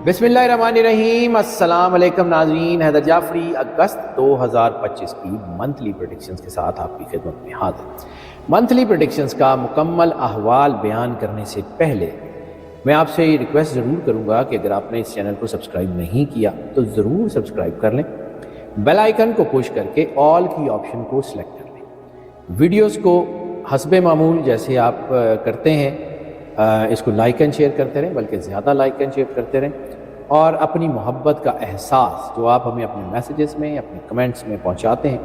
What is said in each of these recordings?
बिस्मिल्लाहिर्रहमानिर्रहीम। अस्सलाम वालेकुम नाज़रीन, हैदर जाफरी अगस्त 2025 की मंथली प्रेडिक्शंस के साथ आपकी खिदमत में हाजिर। मंथली प्रेडिक्शंस का मुकम्मल अहवाल बयान करने से पहले मैं आपसे ये रिक्वेस्ट ज़रूर करूँगा कि अगर आपने इस चैनल को सब्सक्राइब नहीं किया तो ज़रूर सब्सक्राइब कर लें, बेल आइकन को पुश करके ऑल की ऑप्शन को सिलेक्ट कर लें। वीडियोस को हस्बे मामूल जैसे आप करते हैं इसको लाइक एंड शेयर करते रहें, बल्कि ज़्यादा लाइक एंड शेयर करते रहें, और अपनी मोहब्बत का एहसास जो आप हमें अपने मैसेजेस में, अपने कमेंट्स में पहुंचाते हैं,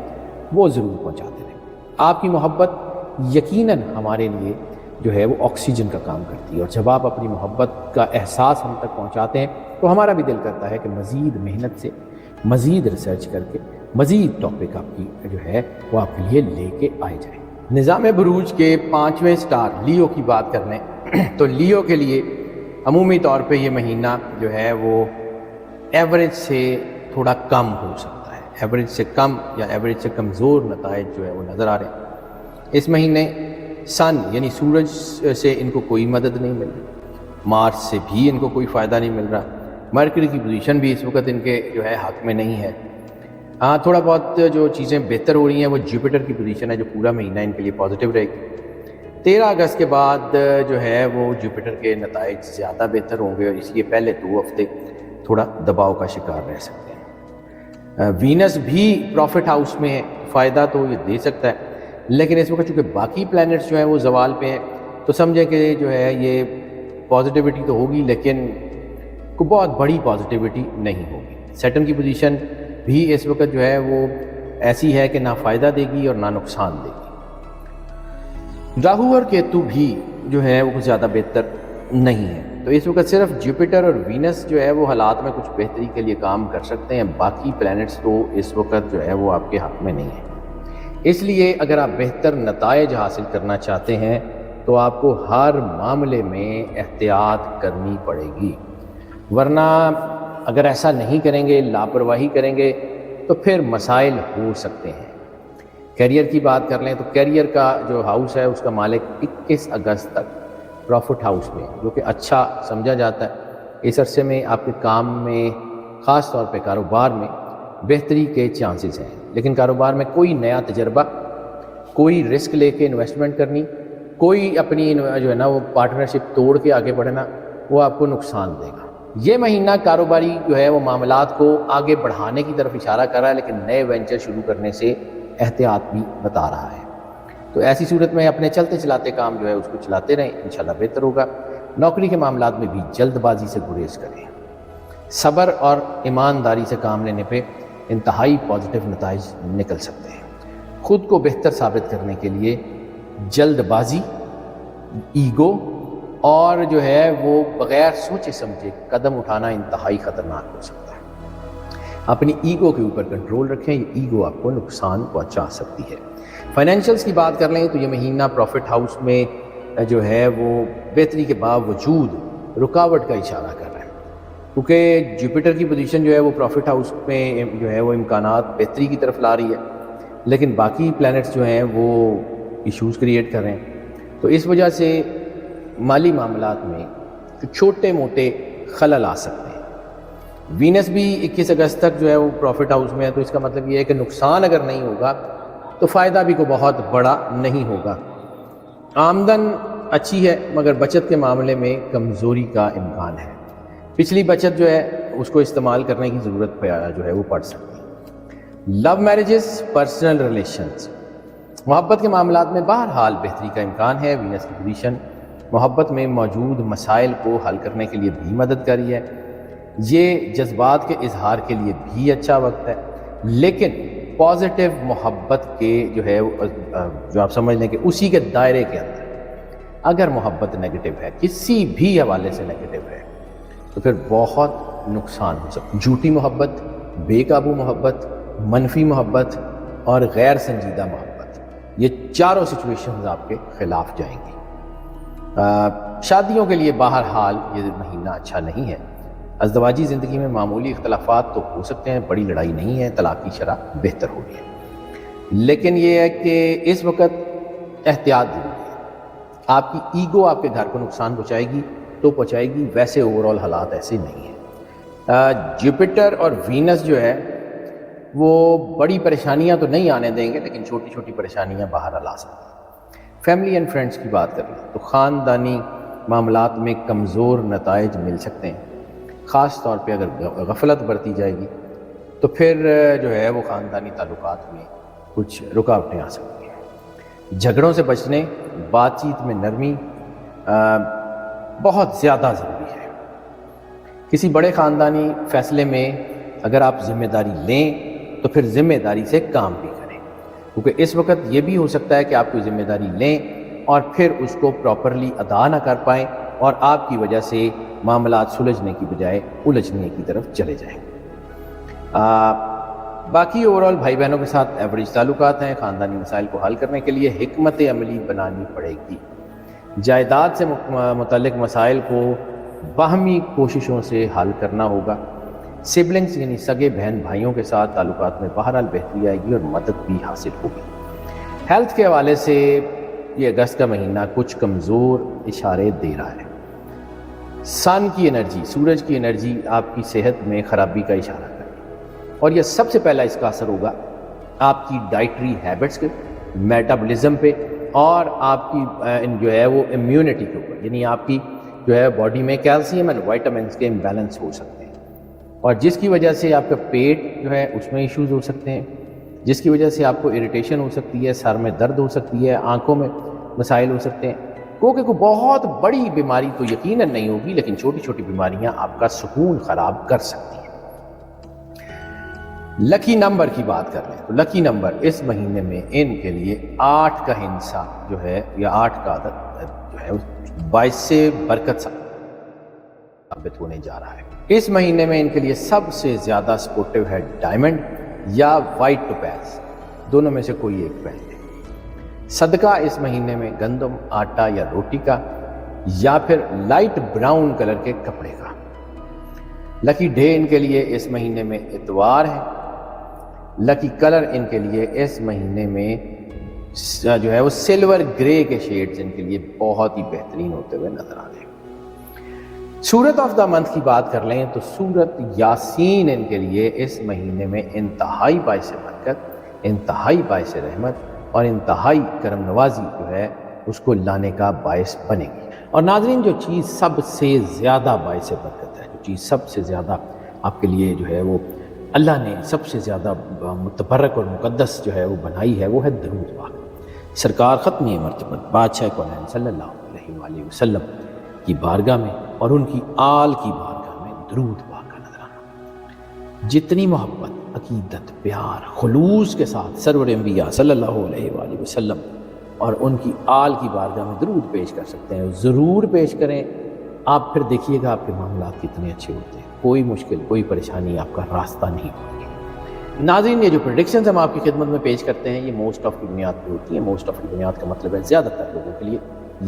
वो ज़रूर पहुंचाते रहें। आपकी मोहब्बत यकीनन हमारे लिए जो है वो ऑक्सीजन का काम करती है, और जब आप अपनी मोहब्बत का एहसास हम तक पहुंचाते हैं तो हमारा भी दिल करता है कि मज़ीद मेहनत से, मज़ीद रिसर्च करके, मज़ीद टॉपिक आपकी जो है वो आपके लिए लेके आए जाए। निज़ाम बुरूज के 5वें स्टार लियो की बात कर लें तो लियो के लिए अमूमी तौर पे ये महीना जो है वो एवरेज से थोड़ा कम हो सकता है, एवरेज से कम या एवरेज से कमज़ोर नताइज जो है वो नज़र आ रहे हैं। इस महीने सन यानी सूरज से इनको कोई मदद नहीं मिल रही, मार्स से भी इनको कोई फ़ायदा नहीं मिल रहा, मरकरी की पोजीशन भी इस वक्त इनके जो है हक में नहीं है। हाँ, थोड़ा बहुत जो चीज़ें बेहतर हो रही हैं वो जुपिटर की पोजीशन है जो पूरा महीना इनके लिए पॉजिटिव रहेगी। 13 अगस्त के बाद जो है वो जुपिटर के नताइज ज़्यादा बेहतर होंगे, और इसलिए पहले 2 हफ्ते थोड़ा दबाव का शिकार रह सकते हैं। वीनस भी प्रॉफिट हाउस में है, फ़ायदा तो ये दे सकता है, लेकिन इस वक्त चूँकि बाकी प्लैनेट्स जो हैं वो ज़वाल पे हैं तो समझें कि जो है ये पॉजिटिविटी तो होगी लेकिन कोई बहुत बड़ी पॉजिटिविटी नहीं होगी। सैटर्न की पोजीशन भी इस वक्त जो है वो ऐसी है कि ना फ़ायदा देगी और ना नुकसान देगी। राहु और केतु भी जो है वो कुछ ज़्यादा बेहतर नहीं है, तो इस वक्त सिर्फ जुपिटर और वीनस जो है वो हालात में कुछ बेहतरी के लिए काम कर सकते हैं, बाकी प्लैनेट्स तो इस वक्त जो है वो आपके हक में नहीं है। इसलिए अगर आप बेहतर नताइज हासिल करना चाहते हैं तो आपको हर मामले में एहतियात करनी पड़ेगी, वरना अगर ऐसा नहीं करेंगे, लापरवाही करेंगे तो फिर मसाइल हो सकते हैं। कैरियर की बात कर लें तो कैरियर का जो हाउस है उसका मालिक 21 अगस्त तक प्रॉफिट हाउस में, जो कि अच्छा समझा जाता है। इस अरसे में आपके काम में, ख़ास तौर पे कारोबार में बेहतरी के चांसेस हैं, लेकिन कारोबार में कोई नया तजर्बा, कोई रिस्क लेके इन्वेस्टमेंट करनी, कोई अपनी जो है ना वो पार्टनरशिप तोड़ के आगे बढ़ना, वो आपको नुकसान देगा। ये महीना कारोबारी जो है वो मामलात को आगे बढ़ाने की तरफ इशारा कर रहा है, लेकिन नए वेंचर शुरू करने से एहतियात भी बता रहा है। तो ऐसी सूरत में अपने चलते चलाते काम जो है उसको चलाते रहें, इंशाल्लाह बेहतर होगा। नौकरी के मामलात में भी जल्दबाजी से गुरेज करें, सब्र और ईमानदारी से काम लेने पे इंतहाई पॉजिटिव नताइज निकल सकते हैं। ख़ुद को बेहतर साबित करने के लिए जल्दबाजी, ईगो और जो है वो बग़ैर सोचे समझे कदम उठाना इंतहाई ख़तरनाक हो सकता है। अपनी ईगो के ऊपर कंट्रोल रखें, ये ईगो आपको नुकसान पहुंचा सकती है। फाइनेंशियल्स की बात कर लें तो ये महीना प्रॉफिट हाउस में जो है वो बेहतरी के बावजूद रुकावट का इशारा कर रहा है, क्योंकि जुपिटर की पोजीशन जो है वो प्रॉफिट हाउस में जो है वो इम्कानात बेहतरी की तरफ ला रही है, लेकिन बाकी प्लैनेट्स जो हैं वो इश्यूज़ क्रिएट कर रहे हैं। तो इस वजह से माली मामलात में छोटे मोटे खलल आ सकते हैं। वीनस भी 21 अगस्त तक जो है वो प्रॉफिट हाउस में है, तो इसका मतलब ये है कि नुकसान अगर नहीं होगा तो फ़ायदा भी कोई बहुत बड़ा नहीं होगा। आमदन अच्छी है मगर बचत के मामले में कमज़ोरी का इम्कान है। पिछली बचत जो है उसको इस्तेमाल करने की ज़रूरत जो है वो पड़ सकती है। लव मैरिजेस, पर्सनल रिलेशंस, मोहब्बत के मामलात में बहरहाल बेहतरी का इम्कान है। वीनस की पोजीशन मोहब्बत में मौजूद मसाइल को हल करने के लिए भी मदद कर रही है। ये जज्बात के इजहार के लिए भी अच्छा वक्त है, लेकिन पॉजिटिव मोहब्बत के जो है जो आप समझ लें कि उसी के दायरे के अंदर अगर मोहब्बत नेगेटिव है, किसी भी हवाले से नेगेटिव है, तो फिर बहुत नुकसान हो सकता है। झूठी मोहब्बत, बेकाबू मोहब्बत, मनफी मोहब्बत और गैर संजीदा मोहब्बत, ये चारों सिचुएशंस आपके खिलाफ जाएंगी। शादियों के लिए बहरहाल ये महीना अच्छा नहीं है। अज़दवाजी ज़िंदगी में मामूली इख्तलाफात तो हो सकते हैं, बड़ी लड़ाई नहीं है, तलाक की शरह बेहतर हो रही है, लेकिन ये है कि इस वक्त एहतियात ज़रूरी है। आपकी ईगो आपके घर को नुकसान पहुँचाएगी तो पहुँचाएगी, वैसे ओवरऑल हालात ऐसे नहीं हैं। جوپیٹر اور وینس جو ہے وہ بڑی پریشانیاں تو نہیں آنے دیں گے، لیکن چھوٹی چھوٹی پریشانیاں باہر لا سکتے ہیں۔ فیملی اینڈ فرینڈس کی بات کر لیں تو خاندانی معاملات میں کمزور نتائج مل سکتے ہیں، خاص طور پہ اگر غفلت برتی جائے گی تو پھر جو ہے وہ خاندانی تعلقات میں کچھ رکاوٹیں آ سکتی ہیں۔ جھگڑوں سے بچنے، بات چیت میں نرمی بہت زیادہ ضروری ہے۔ کسی بڑے خاندانی فیصلے میں اگر آپ ذمہ داری لیں تو پھر ذمہ داری سے کام بھی کریں، کیونکہ اس وقت یہ بھی ہو سکتا ہے کہ آپ کوئی ذمہ داری لیں اور پھر اس کو پراپرلی ادا نہ کر پائیں اور آپ کی وجہ سے معاملات سلجھنے کی بجائے الجھنے کی طرف چلے جائیں۔ باقی اوورال بھائی بہنوں کے ساتھ ایوریج تعلقات ہیں۔ خاندانی مسائل کو حل کرنے کے لیے حکمت عملی بنانی پڑے گی۔ جائیداد سے متعلق مسائل کو باہمی کوششوں سے حل کرنا ہوگا۔ سبلنگز یعنی سگے بہن بھائیوں کے ساتھ تعلقات میں بہرحال بہتری آئے گی اور مدد بھی حاصل ہوگی۔ ہیلتھ کے حوالے سے یہ اگست کا مہینہ کچھ کمزور اشارے دے رہا ہے۔ سن کی انرجی، سورج کی انرجی آپ کی صحت میں خرابی کا اشارہ کرے گی، اور یہ سب سے پہلا اس کا اثر ہوگا آپ کی ڈائٹری ہیبٹس کے، میٹابولزم پہ، اور آپ کی جو ہے وہ امیونٹی کے اوپر، یعنی آپ کی جو ہے باڈی میں کیلشیم اینڈ وائٹامنس کے امبیلنس ہو سکتے ہیں، اور جس کی وجہ سے آپ کا پیٹ جو ہے اس میں ایشوز ہو سکتے ہیں، جس کی وجہ سے آپ کو اریٹیشن ہو سکتی ہے، سر میں درد ہو سکتی ہے، آنکھوں میں مسائل ہو سکتے ہیں۔ کیونکہ کوئی بہت بڑی بیماری تو یقیناً نہیں ہوگی، لیکن چھوٹی چھوٹی بیماریاں آپ کا سکون خراب کر سکتی ہیں۔ لکی نمبر کی بات کر لیں تو لکی نمبر اس مہینے میں ان کے لیے 8 کا ہندسہ جو ہے یا 8 کا عدد جو ہے باعث سے برکت ثابت ہونے جا رہا ہے۔ اس مہینے میں ان کے لیے سب سے زیادہ سپورٹیو ہے ڈائمنڈ یا وائٹ ٹوپیز، دونوں میں سے کوئی ایک پہن لیں۔ صدقہ اس مہینے میں گندم، آٹا یا روٹی کا، یا پھر لائٹ براؤن کلر کے کپڑے کا۔ لکی ڈے ان کے لیے اس مہینے میں اتوار ہے۔ لکی کلر ان کے لیے اس مہینے میں جو ہے وہ سلور گرے کے شیڈز ان کے لیے بہت ہی بہترین ہوتے ہوئے نظر آ رہے ہیں۔ سورت آف دا منتھ کی بات کر لیں تو سورت یاسین ان کے لیے اس مہینے میں انتہائی باعث برکت، انتہائی باعث رحمت اور انتہائی کرم نوازی جو ہے اس کو لانے کا باعث بنے گی۔ اور ناظرین، جو چیز سب سے زیادہ باعث برکت ہے، جو چیز سب سے زیادہ آپ کے لیے جو ہے وہ اللہ نے سب سے زیادہ متبرک اور مقدس جو ہے وہ بنائی ہے، وہ ہے درود پاک۔ سرکار ختمی مرتبت بادشاہ کونین صلی اللہ علیہ وآلہ وسلم کی بارگاہ میں اور ان کی آل کی بارگاہ میں درود پاک کا نذرانہ، جتنی محبت، عقیدت، پیار، خلوص کے ساتھ سرور انبیاء صلی اللہ علیہ وآلہ وسلم اور ان کی آل کی بارگاہ میں درود پیش کر سکتے ہیں، ضرور پیش کریں۔ آپ پھر دیکھیے گا آپ کے معاملات کتنے اچھے ہوتے ہیں، کوئی مشکل، کوئی پریشانی آپ کا راستہ نہیں ہوگی۔ ناظرین، یہ جو پریڈکشنز ہم آپ کی خدمت میں پیش کرتے ہیں یہ موسٹ آف کی بنیاد پہ ہوتی ہیں۔ موسٹ آف کی بنیاد کا مطلب ہے زیادہ تر لوگوں کے لیے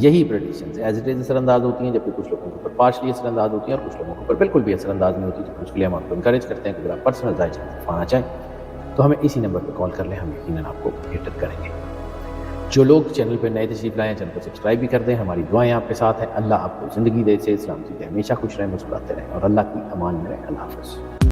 یہی پریڈکشنز ایز اٹ از اثر انداز ہوتی ہیں، جبکہ کچھ لوگوں کے اوپر پارشلی اثر انداز ہوتی ہیں اور کچھ لوگوں کے اوپر بالکل بھی اثر انداز نہیں ہوتی۔ تو اس کے لیے ہم آپ کو انکریج کرتے ہیں کہ اگر آپ پرسنل رائے پانا چاہیں تو ہمیں اسی نمبر پہ کال کر لیں، ہم یقیناً آپ کو کیٹر کریں گے۔ جو لوگ چینل پہ نئے تشریف لائیں چینل کو سبسکرائب بھی کر دیں۔ ہماری دعائیں آپ کے ساتھ ہیں۔ اللہ آپ کو زندگی دے، سے سلامتی دے، ہمیشہ خوش رہیں، مسکراتے رہیں اور اللہ کی امان میں رہیں۔ اللہ حافظ۔